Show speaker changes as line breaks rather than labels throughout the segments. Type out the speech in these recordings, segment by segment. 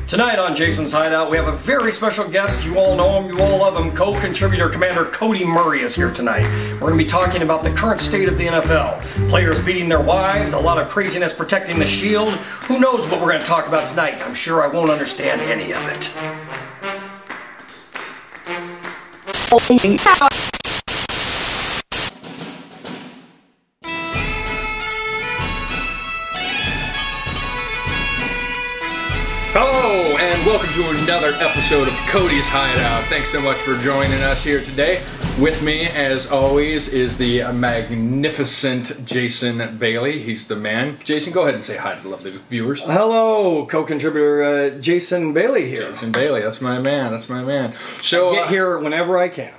Tonight on Jason's Hideout, we have a very special guest. You all know him, you all love him. Co-contributor Commander Cody Murray is here tonight. We're going to be talking about the current state of the NFL. Players beating their wives, a lot of craziness protecting the shield. Who knows what we're going to talk about tonight? I'm sure I won't understand any of it.
Hello, and welcome to another episode of Cody's Hideout. Thanks so much for joining us here today. With me, as always, is the magnificent Jason Bailey. He's the man. Jason, go ahead and say hi to the lovely viewers.
Hello, co-contributor Jason Bailey here.
Jason Bailey, that's my man, that's my man. So,
get here whenever I can.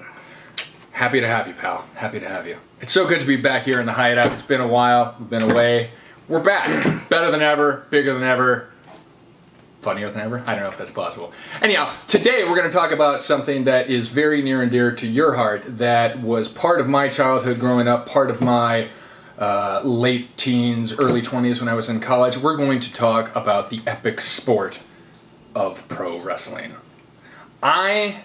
Happy to have you, pal. Happy to have you. It's so good to be back here in the Hideout. It's been a while. We've been away. We're back. Better than ever. Bigger than ever. Funnier than ever? I don't know if that's possible. Anyhow, today we're going to talk about something that is very near and dear to your heart, that was part of my childhood growing up, part of my late teens, early 20s when I was in college. We're going to talk about the epic sport of pro wrestling. I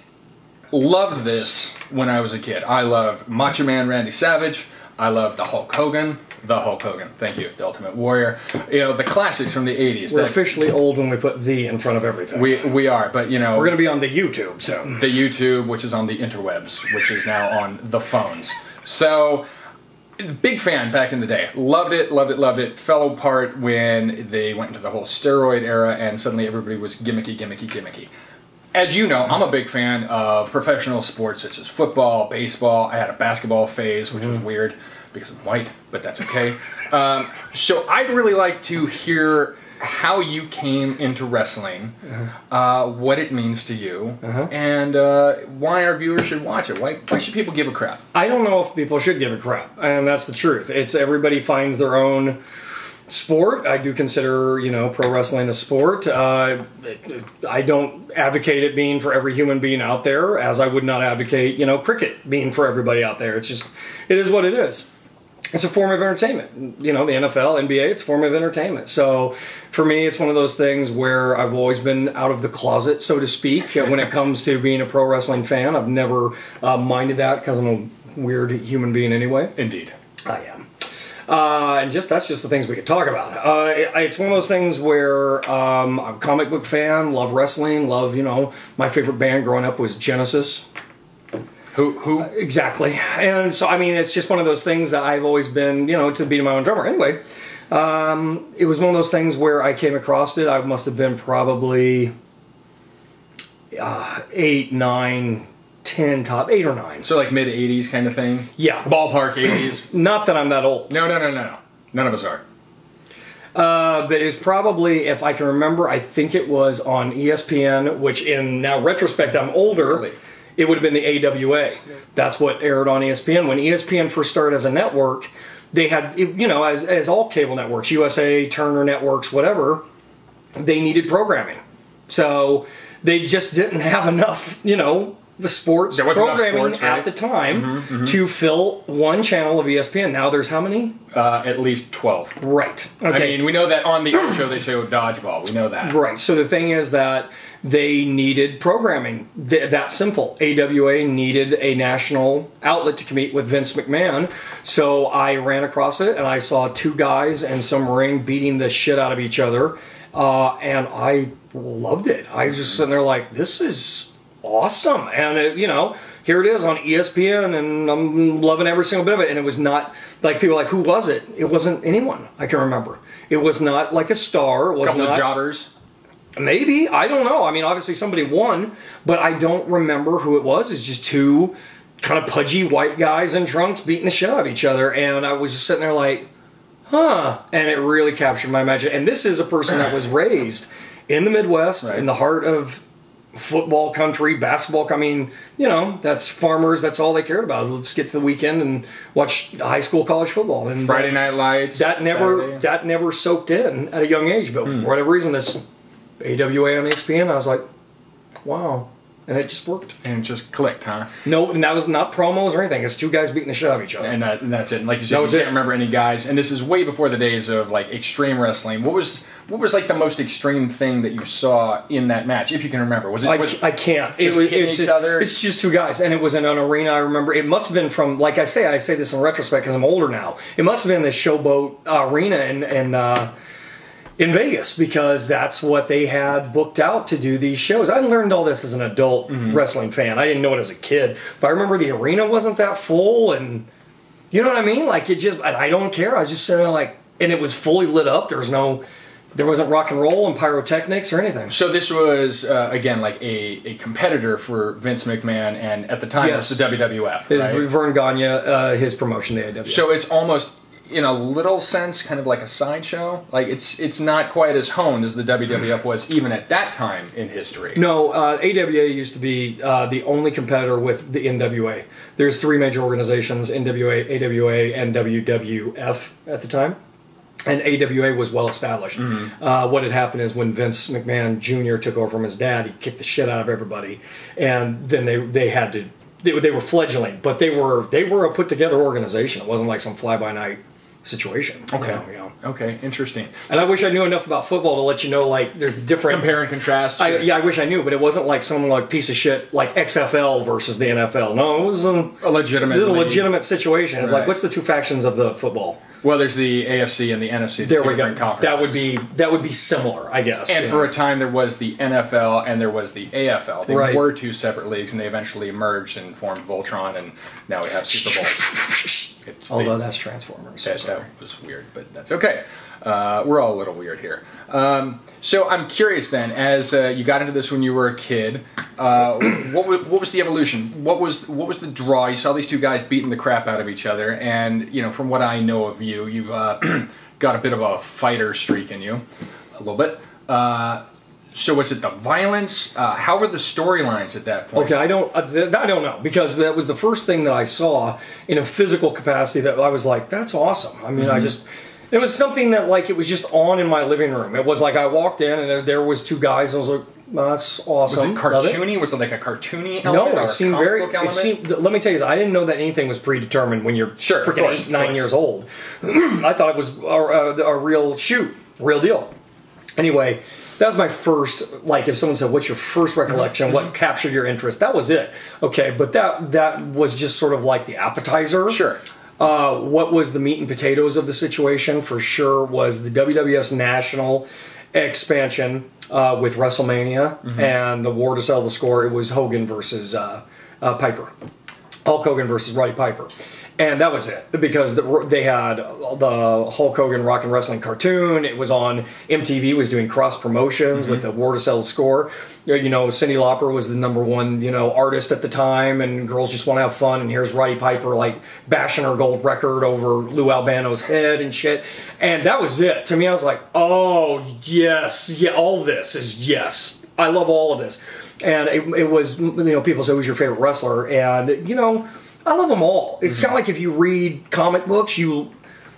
loved this when I was a kid. I loved Macho Man Randy Savage. I loved the Hulk Hogan. Thank you, the Ultimate Warrior. You know, the classics from the 80s.
We're officially old when we put "the" in front of everything.
We are, but you know...
We're going to be on the YouTube, so...
The YouTube, which is on the interwebs, which is now on the phones. So, big fan back in the day. Loved it, loved it, loved it. Fell apart when they went into the whole steroid era and suddenly everybody was gimmicky, gimmicky, gimmicky. As you know, I'm a big fan of professional sports such as football, baseball. I had a basketball phase, which was weird because I'm white, but that's okay. So I'd really like to hear how you came into wrestling, what it means to you, and why our viewers should watch it. Why should people give a crap?
I don't know if people should give a crap, and that's the truth. It's everybody finds their own sport. I do consider, you know, pro wrestling a sport. I don't advocate it being for every human being out there, as I would not advocate, you know, cricket being for everybody out there. It's just, it is what it is. It's a form of entertainment. You know, the NFL, NBA, it's a form of entertainment. So for me, it's one of those things where I've always been out of the closet, so to speak, when it comes to being a pro wrestling fan. I've never minded that because I'm a weird human being anyway.
Indeed.
I am. And that's just the things we could talk about. It's one of those things where I'm a comic book fan, love wrestling, love, you know, my favorite band growing up was Genesis.
Who?
Exactly. And so, I mean, it's just one of those things that I've always been, you know, to be my own drummer. Anyway, it was one of those things where I came across it. I must have been probably 8, 9, 10, top 8 or 9.
So like mid-80s kind of thing?
Yeah.
Ballpark 80s?
Not that I'm that old.
No. None of us are.
But it was probably, if I can remember, I think it was on ESPN, which in now retrospect, I'm older. Really? It would have been the A.W.A. That's what aired on ESPN. When ESPN first started as a network, they had, you know, as all cable networks, USA, Turner Networks, whatever, they needed programming. So they just didn't have enough, you know, the sports programming at the time to fill one channel of ESPN. Now there's how many?
At least 12.
Right. Okay.
I mean, we know that on the show they show dodgeball. We know that.
Right. So the thing is that they needed programming. That simple. A.W.A. needed a national outlet to compete with Vince McMahon. So I ran across it and I saw two guys in some ring beating the shit out of each other. And I loved it. I was just sitting there like, this is awesome. And it, you know, here it is on ESPN and I'm loving every single bit of it. And it was not like people were like, who was it? It wasn't anyone I can remember. It was not like a star. It was
couple
not
of jobbers.
Maybe, I don't know. I mean, obviously somebody won, but I don't remember who it was. It's just two kind of pudgy white guys in trunks beating the shit out of each other. And I was just sitting there like, huh. And it really captured my imagination. And this is a person that was raised in the Midwest, in the heart of football country, basketball. I mean, you know, that's farmers. That's all they cared about. Let's get to the weekend and watch high school, college football. And
Friday Night Lights.
That never soaked in at a young age. But for whatever reason, this A.W.A. on ESPN, I was like, wow, And it just worked.
And it just clicked, huh?
No, and that was not promos or anything. It's two guys beating the shit out of each other.
And that's it. And like you said, you can't remember any guys. And this is way before the days of like extreme wrestling. What was like the most extreme thing that you saw in that match, if you can remember? Was it?
I can't.
Just hitting each other?
It's just two guys, and it was in an arena. I remember it must have been from, like I say this in retrospect because I'm older now. It must have been the Showboat Arena in Vegas, because that's what they had booked out to do these shows. I learned all this as an adult wrestling fan. I didn't know it as a kid, but I remember the arena wasn't that full, and you know what I mean? Like, it just, I don't care. I was just sitting there like, and it was fully lit up. There wasn't rock and roll and pyrotechnics or anything.
So this was, again, like a competitor for Vince McMahon, and at the time it was the WWF, right?
Vern Gagne, his promotion, the A.W.A.
So it's almost, in a little sense, kind of like a sideshow. Like, it's not quite as honed as the WWF was even at that time in history.
No, A.W.A. used to be the only competitor with the NWA. There's three major organizations, NWA, A.W.A., and WWF at the time. And A.W.A. was well established. What had happened is when Vince McMahon Jr. took over from his dad, he kicked the shit out of everybody. And then they had to... They were fledgling, but they were a put together organization. It wasn't like some fly by night situation.
Okay.
You know.
Okay, interesting.
And I wish I knew enough about football to let you know, like, there's different...
Compare and contrast.
I wish I knew, but it wasn't like some like piece of shit like XFL versus the NFL. No, it was a legitimate situation. Right. Like, what's the two factions of the football?
Well, there's the AFC and the NFC.
There we go. That would be similar, I guess.
And for a time, there was the NFL and there was the AFL. They were two separate leagues, and they eventually merged and formed Voltron, and now we have Super Bowl.
Although that's Transformers.
That was weird, but that's okay. We're all a little weird here. So I'm curious then, as you got into this when you were a kid, what was the evolution? What was the draw? You saw these two guys beating the crap out of each other, and you know, from what I know of you, you've got a bit of a fighter streak in you, a little bit. So was it the violence? How were the storylines at that point?
Okay, I don't know, because that was the first thing that I saw in a physical capacity that I was like, that's awesome. I mean, it was something that, like, it was just on in my living room. It was like I walked in and there was two guys. I was like, well, that's awesome.
Was it cartoony? Was it like a cartoony element?
No, it seemed very. Let me tell you, I didn't know that anything was predetermined when you're freaking 8, 9 years old. I thought it was a real deal. Anyway, that was my first. Like, if someone said, "What's your first recollection? What captured your interest?" That was it. Okay, but that was just sort of like the appetizer.
Sure.
What was the meat and potatoes of the situation for sure was the WWF's national expansion with WrestleMania and the war to settle the score. It was Hogan versus Piper. Hulk Hogan versus Roddy Piper. And that was it, because they had the Hulk Hogan Rock and Wrestling cartoon. It was on MTV, was doing cross promotions with the War to Settle the Score. You know, Cyndi Lauper was the #1, artist at the time, and girls just want to have fun. And here's Roddy Piper, like, bashing her gold record over Lou Albano's head and shit. And that was it. To me, I was like, oh, yes, yeah, all this is yes. I love all of this. And it was, people say, who's your favorite wrestler? And, I love them all. It's kind of like if you read comic books,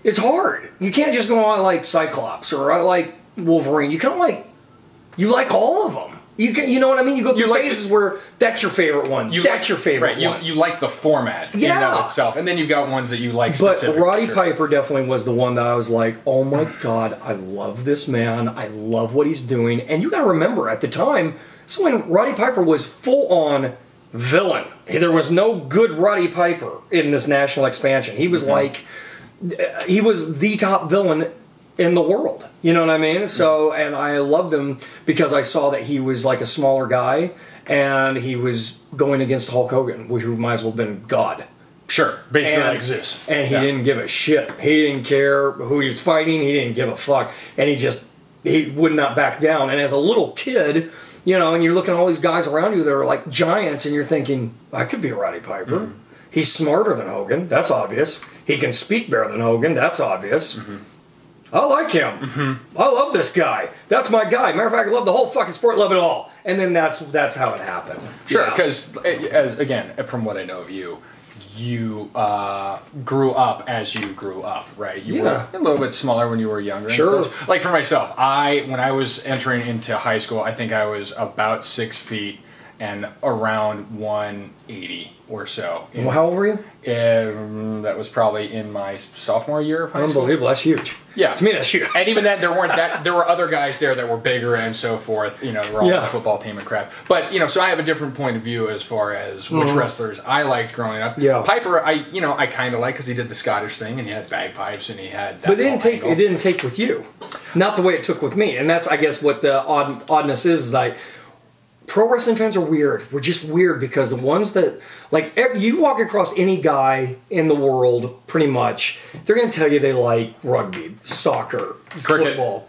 it's hard. You can't just go, I like Cyclops or I like Wolverine. You kind of like all of them. You know what I mean? You go through phases where that's your favorite one. That's your favorite one.
You like the format in and of itself. And then you've got ones that you like specifically.
But Roddy Piper definitely was the one that I was like, oh my God, I love this man. I love what he's doing. And you got to remember, at the time, so when Roddy Piper was full on villain. There was no good Roddy Piper in this national expansion. He was he was the top villain in the world. You know what I mean? So, and I loved him because I saw that he was like a smaller guy and he was going against Hulk Hogan, which might as well have been God.
Sure, basically like Zeus.
And he didn't give a shit. He didn't care who he was fighting. He didn't give a fuck. And he would not back down. And as a little kid, and you're looking at all these guys around you that are like giants, and you're thinking, I could be a Roddy Piper. He's smarter than Hogan. That's obvious. He can speak better than Hogan. That's obvious. I like him. I love this guy. That's my guy. Matter of fact, I love the whole fucking sport. Love it all. And then that's how it happened.
Sure, because again, from what I know of you, you grew up as you grew up, right? You were a little bit smaller when you were younger.
Sure.
So, like for myself, when I was entering into high school, I think I was about 6 feet, and around 180 or so.
Well, how old were you?
That was probably in my sophomore year of high school.
Unbelievable. That's huge.
Yeah.
To me, that's huge.
And even then, there were other guys there that were bigger and so forth. You know, they were all on the football team and crap. But, you know, so I have a different point of view as far as which wrestlers I liked growing up.
Yeah.
Piper, I kind of like because he did the Scottish thing and he had bagpipes and he had that.
But it didn't take with you. Not the way it took with me. And that's, I guess, what the oddness is like. Pro wrestling fans are weird. We're just weird because the ones that, like, you walk across any guy in the world, pretty much, they're going to tell you they like rugby, soccer,
cricket,
football,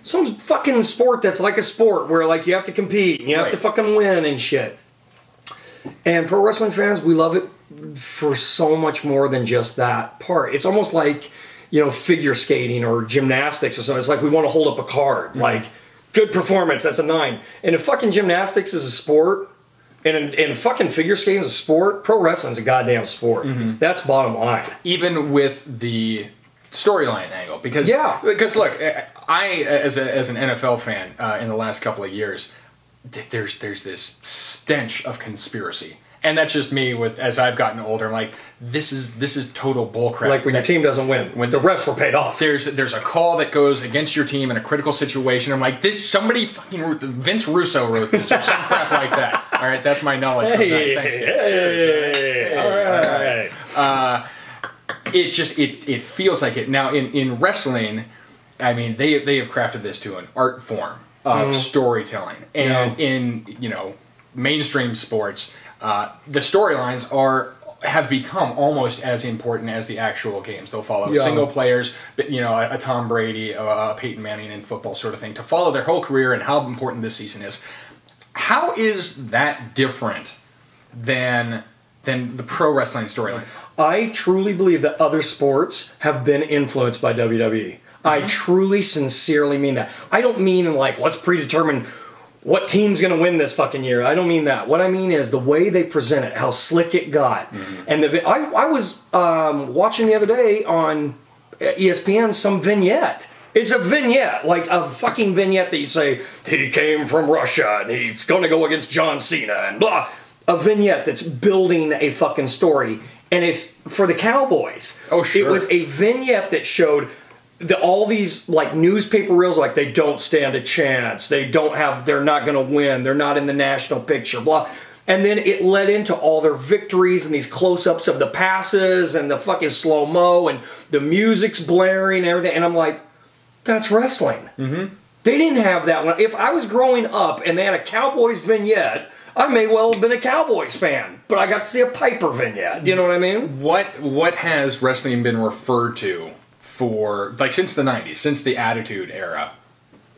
some fucking sport that's like a sport where, like, you have to compete and you have to fucking win and shit. And pro wrestling fans, we love it for so much more than just that part. It's almost like, you know, figure skating or gymnastics or something. It's like we want to hold up a card, like, good performance, that's a 9. And if fucking gymnastics is a sport, and fucking figure skating is a sport, pro wrestling's a goddamn sport. That's bottom line. Even with the storyline angle. Because look, I, as an NFL fan in the last couple of years, there's this stench of conspiracy. And that's just me as I've gotten older. I'm like, this is total bullcrap. Like when your team doesn't win, when the refs were paid off. There's a call that goes against your team in a critical situation. I'm like, somebody fucking wrote, Vince Russo wrote this or some crap like that. All right, that's my knowledge. Hey, thanks, guys. Cheers, all right. It feels like it. Now in wrestling, I mean, they have crafted this to an art form of storytelling, and in mainstream sports. The storylines have become almost as important as the actual games. They'll follow single players, but a Tom Brady, a Peyton Manning in football sort of thing, to follow their whole career and how important this season is. How is that different than the pro wrestling storylines? I truly believe that other sports have been influenced by WWE. I truly, sincerely mean that. I don't mean like, let's predetermine what team's going to win this fucking year. I don't mean that. What I mean is the way they present it, how slick it got. And I was watching the other day on ESPN some vignette. It's a vignette, like a fucking vignette that you say, he came from Russia and he's going to go against John Cena and blah. A vignette that's building a fucking story. And it's for the Cowboys. Oh, sure. It was a vignette that showed all these like newspaper reels, like they don't stand a chance, they're not going to win, they're not in the national picture, blah. And then it led into all their victories and these close-ups of the passes and the fucking slow-mo and the music's blaring and everything. And I'm like, that's wrestling. They didn't have that one. If I was growing up and they had a Cowboys vignette, I may well have been a Cowboys fan, but I got to see a Piper vignette. You know what I mean? What has wrestling been referred to for, like, since the 90s, since the Attitude Era?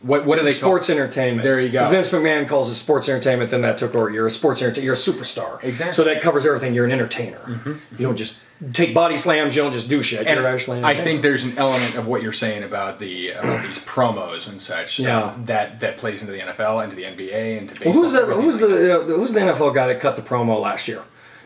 What do they call it? Sports entertainment. There you go. If Vince McMahon calls it sports entertainment, then that took over. You're a sports entertainer. You're a superstar. Exactly. So that covers everything. You're an entertainer. You don't just take body slams. You don't just do shit. You're actually an entertainer. I think there's an element of what you're saying about these promos and such. That plays into the NFL, into the NBA, into baseball. Well, who's the NFL guy that cut the promo last year?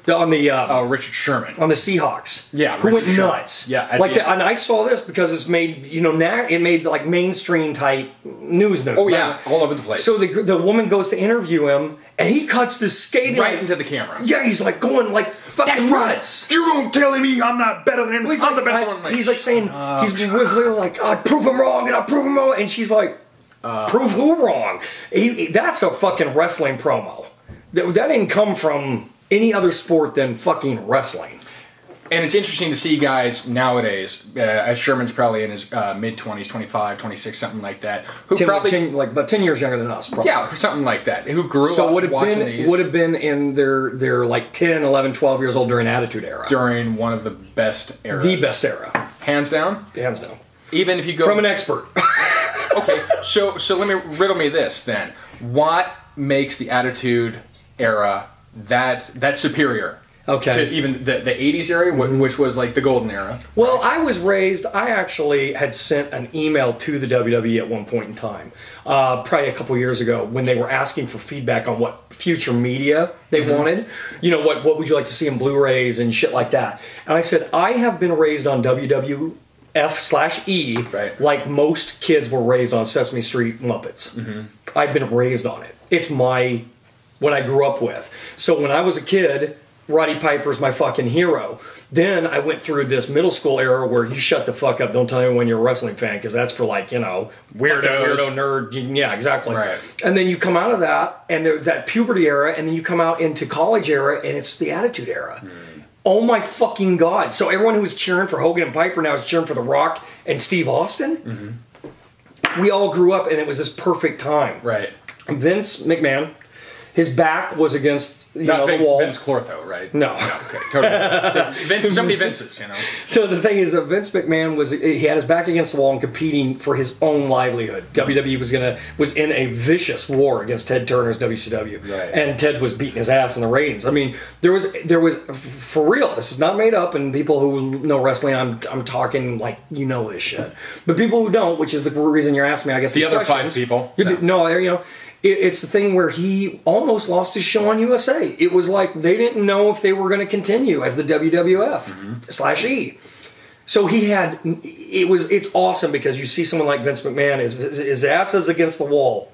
On the Richard Sherman on the Seahawks, who went nuts, like that. And I saw this because it's made it made like mainstream type news. Oh yeah, all over the place. So the woman goes to interview him, and he cuts the skating right into the camera. Yeah, he's like going like fucking nuts. You're gonna tell me I'm not better than him? I'm like, the best one. He's like saying was literally like, I prove him wrong, and I prove him wrong, and she's like, prove who wrong? That's a fucking wrestling promo. That didn't come from any other sport than fucking wrestling. And it's interesting to see guys nowadays, as Sherman's probably in his mid-20s, 25, 26, something like that, who probably like about 10 years younger than us, probably. Yeah, something like that, who grew up watching these. Would have been in their like 10, 11, 12 years old during Attitude Era. During one of the best eras. The best era. Hands down? Hands down. Even if you go... From an expert. Okay, so let me riddle me this, then. What makes the Attitude Era that superior to even the 80s era, which was like the golden era? Well, I actually had sent an email to the WWE at one point in time, probably a couple years ago, when they were asking for feedback on what future media they wanted. What would you like to see in Blu-rays and shit like that? And I said, I have been raised on WWF/E, like most kids were raised on Sesame Street Muppets. I've been raised on it. It's my what I grew up with. So when I was a kid, Roddy Piper's my fucking hero. Then I went through this middle school era where you shut the fuck up, don't tell anyone you're a wrestling fan, because that's for like, weirdo nerd. Yeah, exactly.
Right.
And then you come out of that, and that puberty era, and then you come out into college era, and it's the Attitude Era. Oh my fucking God. So everyone who was cheering for Hogan and Piper now is cheering for The Rock and Steve Austin? We all grew up, and it was this perfect time.
Right.
Vince McMahon, his back was against the wall.
Vince Clortho, right?
No.
Okay, totally. Vince, so many Vinces,
So the thing is that Vince McMahon he had his back against the wall and competing for his own livelihood. WWE was in a vicious war against Ted Turner's WCW.
Right. And
Ted was beating his ass in the ratings. I mean, there was for real, this is not made up, and people who know wrestling, I'm talking like this shit. But people who don't, which is the reason you're asking me, I guess
the other 5 people.
It's the thing where he almost lost his show on USA. It was like they didn't know if they were going to continue as the WWF/E. So it's awesome because you see someone like Vince McMahon, his ass is against the wall.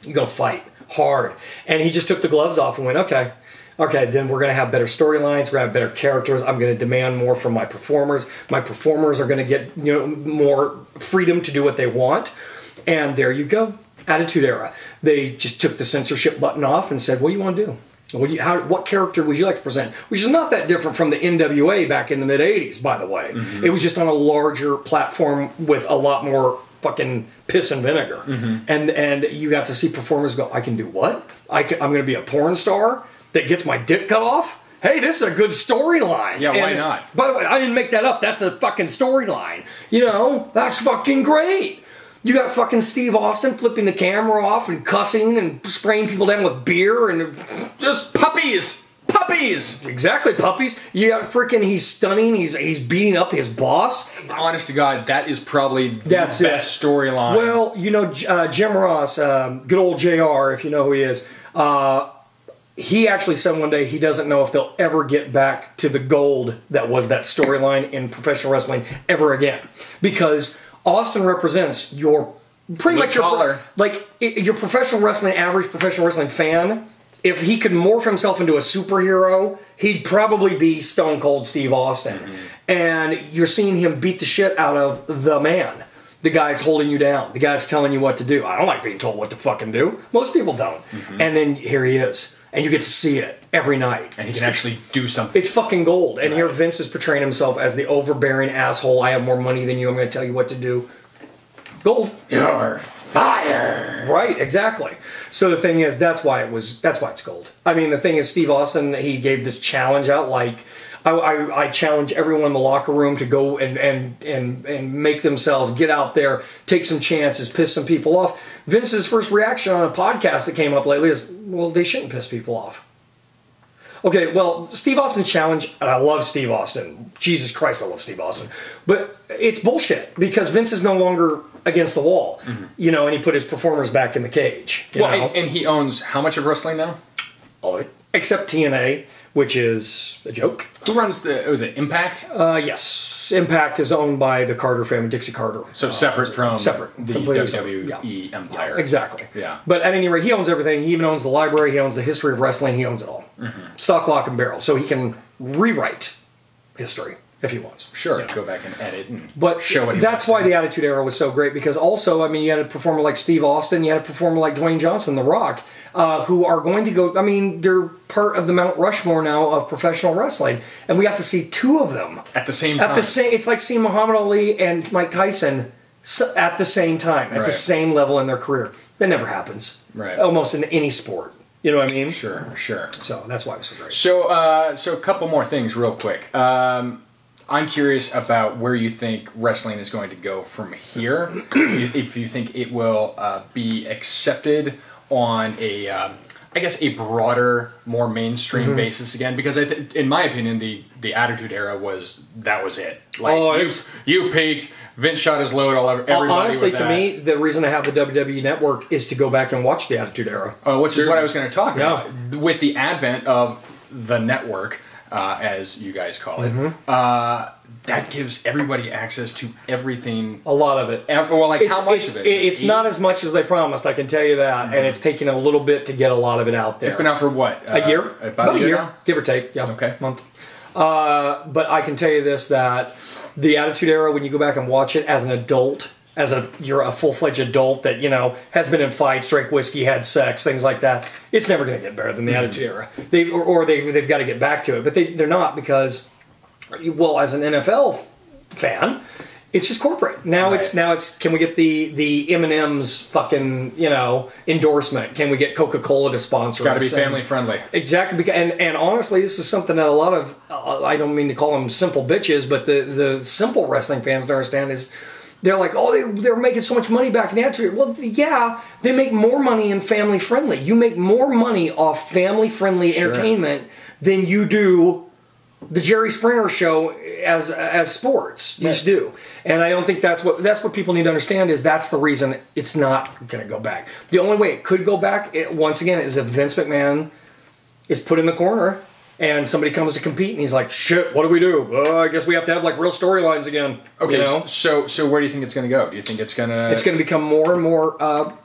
You're going to fight hard. And he just took the gloves off and went, okay, then we're going to have better storylines. We're going to have better characters. I'm going to demand more from my performers. My performers are going to get more freedom to do what they want. And there you go. Attitude Era. They just took the censorship button off and said, what do you want to do? What character would you like to present? Which is not that different from the NWA back in the mid-'80s, by the way. It was just on a larger platform with a lot more fucking piss and vinegar. And you got to see performers go, I can do what? I'm going to be a porn star that gets my dick cut off? Hey, this is a good storyline.
Yeah, why not?
By the way, I didn't make that up. That's a fucking storyline. That's fucking great. You got fucking Steve Austin flipping the camera off and cussing and spraying people down with beer and just
puppies.
Exactly, puppies. You got freaking, he's stunning. He's beating up his boss.
Honest to God, that is probably the best storyline.
Well, Jim Ross, good old JR, if you know who he is, he actually said one day he doesn't know if they'll ever get back to the gold that was that storyline in professional wrestling ever again. Because Austin represents your pretty much your professional wrestling, average professional wrestling fan. If he could morph himself into a superhero, he'd probably be Stone Cold Steve Austin. And you're seeing him beat the shit out of the man. The guy's holding you down. The guy's telling you what to do. I don't like being told what to fucking do. Most people don't. And then here he is. And you get to see it every night.
And he can actually do something.
It's fucking gold. And here Vince is portraying himself as the overbearing asshole. I have more money than you. I'm going to tell you what to do. Gold.
You're fire.
Right, exactly. So the thing is, that's why it's gold. I mean, the thing is, Steve Austin, he gave this challenge out like, I challenge everyone in the locker room to go and make themselves get out there, take some chances, piss some people off. Vince's first reaction on a podcast that came up lately is, well, they shouldn't piss people off. Okay, well, Steve Austin challenge, and I love Steve Austin. Jesus Christ, I love Steve Austin. But it's bullshit because Vince is no longer against the wall, and he put his performers back in the cage.
And he owns how much of wrestling now?
All of it. Except TNA, which is a joke.
Who runs was it Impact?
Yes. Impact is owned by the Carter family, Dixie Carter.
So separate from the
WWE
empire.
Exactly.
Yeah.
But at any rate, he owns everything. He even owns the library. He owns the history of wrestling. He owns it all. Stock, lock, and barrel. So he can rewrite history if he wants.
Sure. Go back and edit and
show what he wants. That's why the Attitude Era was so great, because also, I mean, you had a performer like Steve Austin, you had a performer like Dwayne Johnson, The Rock, who are going to go, I mean, they're part of the Mount Rushmore now of professional wrestling, and we got to see 2 of them.
At the same time.
It's like seeing Muhammad Ali and Mike Tyson at the same time, at the same level in their career. That never happens.
Right.
Almost in any sport. You know what I mean?
Sure.
So that's why it was so great.
So a couple more things real quick. I'm curious about where you think wrestling is going to go from here. If you think it will be accepted on a broader, more mainstream basis again, because in my opinion, the Attitude Era was it. Like you peaked. Vince shot his load all over everybody.
Honestly, to me, the reason I have the WWE Network is to go back and watch the Attitude Era.
Which is what I was going to talk about. With the advent of the network, as you guys call it, that gives everybody access to everything.
A lot of it.
Well, like how much of it?
It's not as much as they promised, I can tell you that. And it's taking a little bit to get a lot of it out there.
It's been out for what?
A year?
About a year now?
Give or take. Yeah.
Okay.
Month. But I can tell you this, that the Attitude Era, when you go back and watch it as an adult, you're a full-fledged adult that, you know, has been in fights, drank whiskey, had sex, things like that, it's never going to get better than the Attitude Era. They've got to get back to it. But they're not, because, well, as an NFL fan, it's just corporate. Now it's can we get the M&M's fucking, you know, endorsement? Can we get Coca-Cola to sponsor us?
It's got to be family friendly.
Exactly. And honestly, this is something that a lot of, I don't mean to call them simple bitches, but the simple wrestling fans don't understand is, they're like, oh, they're making so much money back in the Attitude. Well, yeah, they make more money in family friendly. You make more money off family friendly entertainment than you do the Jerry Springer show as sports. You just do. And I don't think that's what people need to understand, is that's the reason it's not going to go back. The only way it could go back, once again, is if Vince McMahon is put in the corner and somebody comes to compete, and he's like, shit, what do we do? I guess we have to have like real storylines again.
Okay,
you know?
So where do you think it's going to go? Do you think it's going to...
It's going to become more and more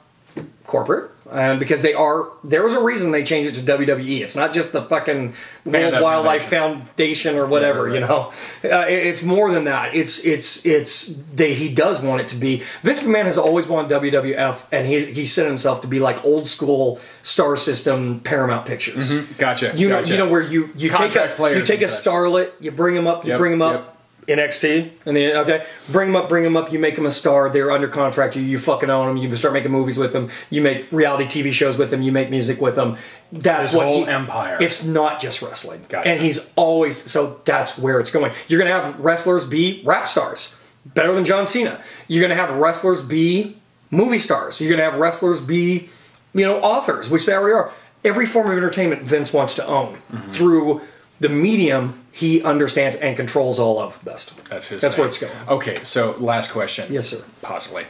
corporate. Because there was a reason they changed it to WWE. It's not just the fucking World Wildlife Foundation or whatever, you know. It's more than that. He does want it to be. Vince McMahon has always wanted WWF, and he set himself to be like old school Star System Paramount Pictures.
Mm-hmm. Gotcha.
You know where you take a starlet, you bring him up, NXT, and then bring them up. You make them a star. They're under contract. You fucking own them. You start making movies with them. You make reality TV shows with them. You make music with them. That's
his whole empire.
It's not just wrestling,
gotcha.
And he's always that's where it's going. You're gonna have wrestlers be rap stars, better than John Cena. You're gonna have wrestlers be movie stars. You're gonna have wrestlers be, you know, authors, which they already are. Every form of entertainment Vince wants to own through the medium he understands and controls all of best.
That's
where it's going.
Okay, so last question.
Yes, sir.
Possibly.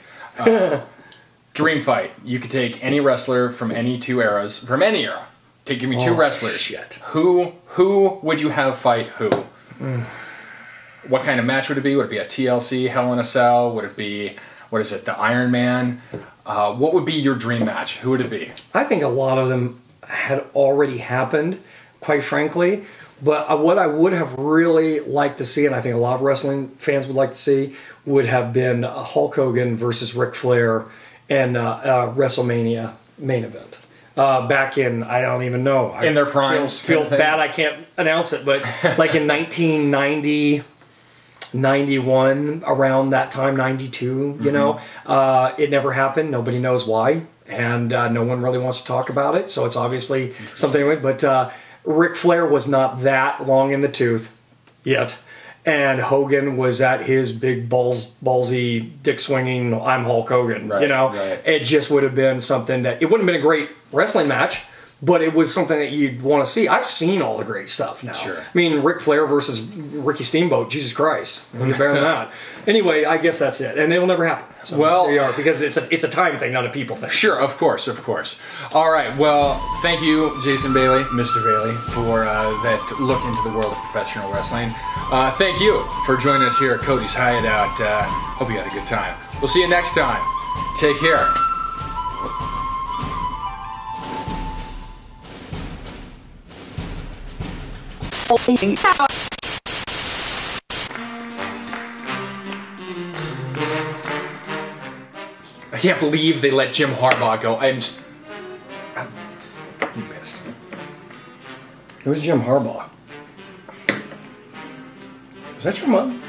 Dream fight. You could take any wrestler from any two eras, from any era. Give me two wrestlers.
Shit.
Who would you have fight who? What kind of match would it be? Would it be a TLC, Hell in a Cell? Would it be, what is it, the Iron Man? What would be your dream match? Who would it be?
I think a lot of them had already happened, quite frankly. But what I would have really liked to see, and I think a lot of wrestling fans would like to see, would have been Hulk Hogan versus Ric Flair in WrestleMania main event. Back in, I don't even know.
In their primes.
Feel bad I can't announce it, but like in 1990, 91, around that time, 92, you know. It never happened. Nobody knows why. And no one really wants to talk about it. So it's obviously something, but... Ric Flair was not that long in the tooth yet, and Hogan was at his big ballsy, dick-swinging, I'm Hulk Hogan, you know? Right. It just would have been something that, it wouldn't have been a great wrestling match, but it was something that you'd want to see. I've seen all the great stuff now.
Sure.
I mean, Ric Flair versus Ricky Steamboat, Jesus Christ. What better than that? Anyway, I guess that's it. And it'll never happen. So well, there you are, because it's a time thing, not a people thing.
Sure, of course, of course. All right, well, thank you, Jason Bailey, Mr. Bailey, for that look into the world of professional wrestling. Thank you for joining us here at Cody's Hideout. Hope you had a good time. We'll see you next time. Take care. I can't believe they let Jim Harbaugh go. I'm pissed.
Who's Jim Harbaugh? Is that your mom?